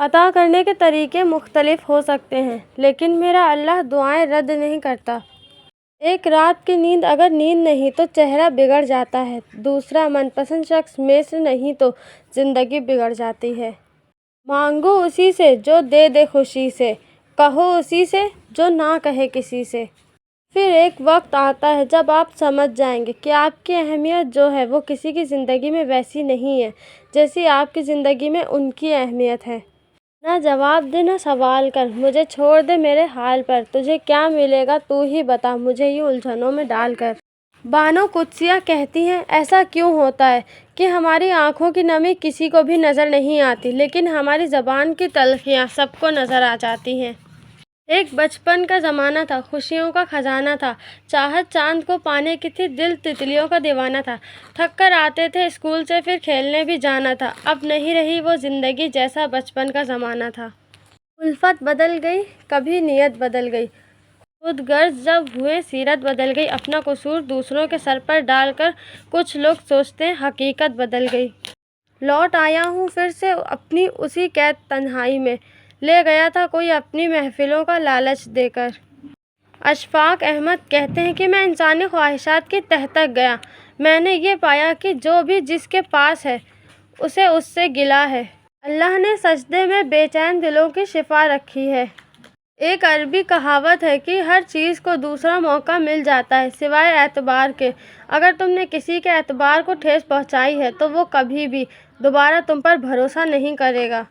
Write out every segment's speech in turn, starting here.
عطا کرنے کے طریقے مختلف ہو سکتے ہیں، لیکن میرا اللہ دعائیں رد نہیں کرتا۔ ایک رات کی نیند اگر نیند نہیں تو چہرہ بگڑ جاتا ہے، دوسرا من پسند شخص میں سے نہیں تو زندگی بگڑ جاتی ہے۔ مانگو اسی سے جو دے دے خوشی سے، کہو اسی سے جو نہ کہے کسی سے۔ پھر ایک وقت آتا ہے جب آپ سمجھ جائیں گے کہ آپ کی اہمیت جو ہے وہ کسی کی زندگی میں ویسی نہیں ہے جیسی آپ کی زندگی میں ان کی اہمیت ہے۔ نہ جواب دے نہ سوال کر، مجھے چھوڑ دے میرے حال پر، تجھے کیا ملے گا تو ہی بتا مجھے یوں الجھنوں میں ڈال کر۔ بانو قدسیہ کہتی ہیں، ایسا کیوں ہوتا ہے کہ ہماری آنکھوں کی نمی کسی کو بھی نظر نہیں آتی لیکن ہماری زبان کی تلخیاں سب کو نظر آ جاتی ہیں۔ ایک بچپن کا زمانہ تھا، خوشیوں کا خزانہ تھا، چاہت چاند کو پانے کی تھی، دل تتلیوں کا دیوانہ تھا، تھک کر آتے تھے اسکول سے پھر کھیلنے بھی جانا تھا۔ اب نہیں رہی وہ زندگی جیسا بچپن کا زمانہ تھا۔ الفت بدل گئی، کبھی نیت بدل گئی، خود غرض جب ہوئے سیرت بدل گئی، اپنا قصور دوسروں کے سر پر ڈال کر کچھ لوگ سوچتے ہیں حقیقت بدل گئی۔ لوٹ آیا ہوں پھر سے اپنی اسی قید تنہائی میں، لے گیا تھا کوئی اپنی محفلوں کا لالچ دے کر۔ اشفاق احمد کہتے ہیں کہ میں انسانی خواہشات کی تہہ تک گیا، میں نے یہ پایا کہ جو بھی جس کے پاس ہے اسے اس سے گلہ ہے۔ اللہ نے سجدے میں بے چین دلوں کی شفا رکھی ہے۔ ایک عربی کہاوت ہے کہ ہر چیز کو دوسرا موقع مل جاتا ہے سوائے اعتبار کے۔ اگر تم نے کسی کے اعتبار کو ٹھیس پہنچائی ہے تو وہ کبھی بھی دوبارہ تم پر بھروسہ نہیں کرے گا۔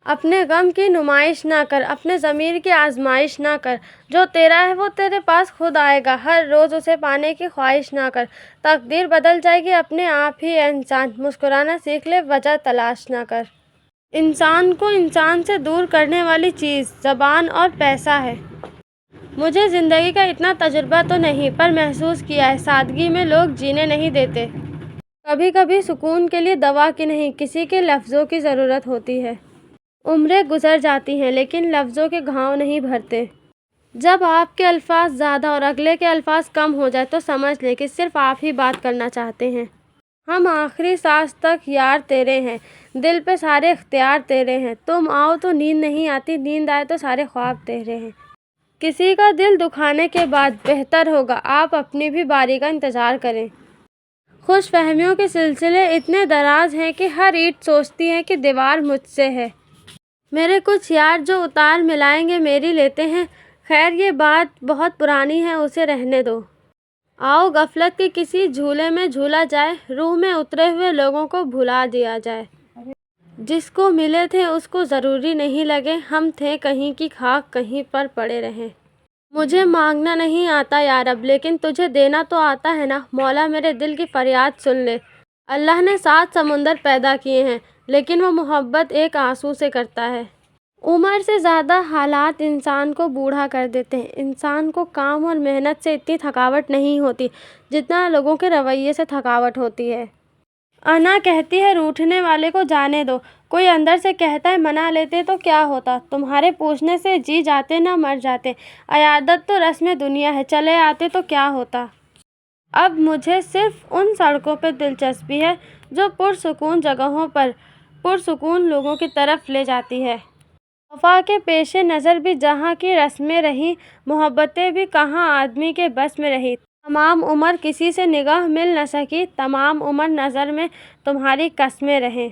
اپنے غم کی نمائش نہ کر، اپنے ضمیر کی آزمائش نہ کر، جو تیرا ہے وہ تیرے پاس خود آئے گا، ہر روز اسے پانے کی خواہش نہ کر، تقدیر بدل جائے گی اپنے آپ ہی۔ اے انسان مسکرانا سیکھ لے، وجہ تلاش نہ کر۔ انسان کو انسان سے دور کرنے والی چیز زبان اور پیسہ ہے۔ مجھے زندگی کا اتنا تجربہ تو نہیں پر محسوس کیا ہے سادگی میں لوگ جینے نہیں دیتے۔ کبھی کبھی سکون کے لیے دوا کی نہیں کسی کے لفظوں کی ضرورت ہوتی ہے۔ عمریں گزر جاتی ہیں لیکن لفظوں کے گھاؤں نہیں بھرتے۔ جب آپ کے الفاظ زیادہ اور اگلے کے الفاظ کم ہو جائے تو سمجھ لیں کہ صرف آپ ہی بات کرنا چاہتے ہیں۔ ہم آخری سانس تک یار تیرے ہیں، دل پہ سارے اختیار تیرے ہیں، تم آؤ تو نیند نہیں آتی، نیند آئے تو سارے خواب تیرے ہیں۔ کسی کا دل دکھانے کے بعد بہتر ہوگا آپ اپنی بھی باری کا انتظار کریں۔ خوش فہمیوں کے سلسلے اتنے دراز ہیں کہ ہر اینٹ سوچتی ہے کہ دیوار مجھ سے ہے۔ میرے کچھ یار جو اتار ملائیں گے میری لیتے ہیں، خیر یہ بات بہت پرانی ہے اسے رہنے دو۔ آؤ غفلت کے کسی جھولے میں جھولا جائے، روح میں اترے ہوئے لوگوں کو بھلا دیا جائے۔ جس کو ملے تھے اس کو ضروری نہیں لگے ہم تھے کہیں کی خاک کہیں پر پڑے رہیں۔ مجھے مانگنا نہیں آتا یا رب لیکن تجھے دینا تو آتا ہے نا، مولا میرے دل کی فریاد سن لے۔ اللہ نے 7 سمندر پیدا کیے ہیں لیکن وہ محبت ایک آنسو سے کرتا ہے۔ عمر سے زیادہ حالات انسان کو بوڑھا کر دیتے ہیں۔ انسان کو کام اور محنت سے اتنی تھکاوٹ نہیں ہوتی جتنا لوگوں کے رویے سے تھکاوٹ ہوتی ہے۔ انا کہتی ہے روٹھنے والے کو جانے دو، کوئی اندر سے کہتا ہے منا لیتے تو کیا ہوتا، تمہارے پوچھنے سے جی جاتے نہ مر جاتے، عیادت تو رسم دنیا ہے، چلے آتے تو کیا ہوتا۔ اب مجھے صرف ان سڑکوں پہ دلچسپی ہے جو پرسکون جگہوں پر پرسکون لوگوں کی طرف لے جاتی ہے۔ وفا کے پیش نظر بھی جہاں کی رسمیں رہیں، محبتیں بھی کہاں آدمی کے بس میں رہیں۔ تمام عمر کسی سے نگاہ مل نہ سکی، تمام عمر نظر میں تمہاری قسمیں رہیں۔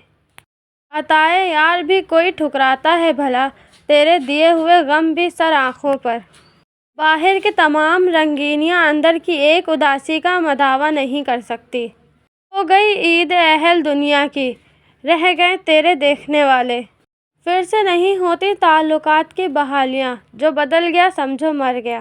عطائے یار بھی کوئی ٹھکراتا ہے بھلا، تیرے دیے ہوئے غم بھی سر آنکھوں پر۔ باہر کی تمام رنگینیاں اندر کی ایک اداسی کا مداوا نہیں کر سکتی۔ ہو گئی عید اہل دنیا کی، رہ گئے تیرے دیکھنے والے۔ پھر سے نہیں ہوتی تعلقات کی بحالیاں، جو بدل گیا سمجھو مر گیا۔